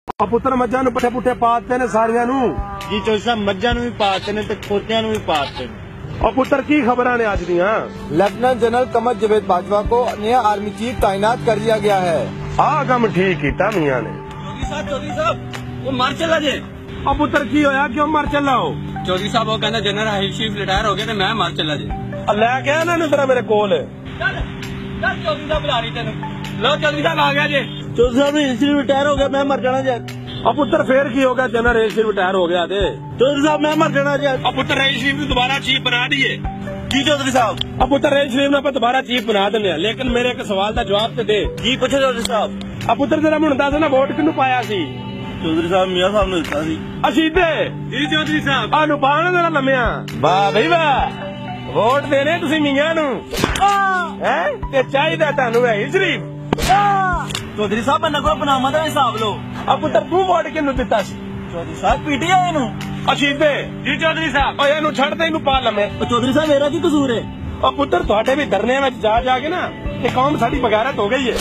पुत्र मज्जा नूं पट्ठे पुट्ठे पाते ने सारियां नूं जी चौधरी साहब मज्जा नूं भी पाते ने ते खोतियां नूं भी पाते ने। और पुत्र की खबरां ने अज दियां? लेफ्टिनेंट जनरल कमर जावेद बाजवा को नया आर्मी चीफ तैनात कर दिया गया है। आ काम ठीक कीता मियां ने। चौधरी साहब वो मर चला जे। और पुत्र की होया, क्यों मर चला हो? चौधरी साहब वो कहना जनरल हाई चीफ रिटायर हो गए तो मैं मर चला जे। लै गया इन्हां जरा मेरे कोल। चल चौधरी साहब बुला रही तेन। लो चौधरी साहब आ गया जे। चौधरी साहब हिस्ट्री रिटायर हो गया, मैं मर जाना जे। और पुत्र फिर की हो गया? जनरल रेल चीफ रिटायर हो गया थे। चौधरी साहब मैं मर जाना जे। और पुत्र रेल चीफ ने दोबारा चीफ बना दिए। जी चौधरी साहब। अब पुत्र रेल चीफ ने दोबारा चीफ बना देने, लेकिन मेरे एक सवाल का जवाब तो दे। जी पूछो चौधरी साहब। अब पुत्र तेरा मुंह दस ना, वोट किन्नू पाया सी? चौधरी साहब मियां साहब ने दिता सी। अशीदे जी चौधरी साहब। आनू पाना जरा लम्या। वाह भाई वाह, वोट देने तुसी मियां नू हैं ते चाहिदा तानू है शरीफ। चौधरी साहब मैं कोई बनामा दा हिसाब लो। अब पुत्र तू वोट किन्नू दिता सी? चौधरी साहब पीटीआई नू। अशीदे जी चौधरी साहब। ओए इनू छड़ दे, इनू पा लम्मे। चौधरी साहब मेरा की कसूर है? और पुत्र थोड़े भी धरने में जा जाके ना ते कौम साड़ी बगारत हो गई है।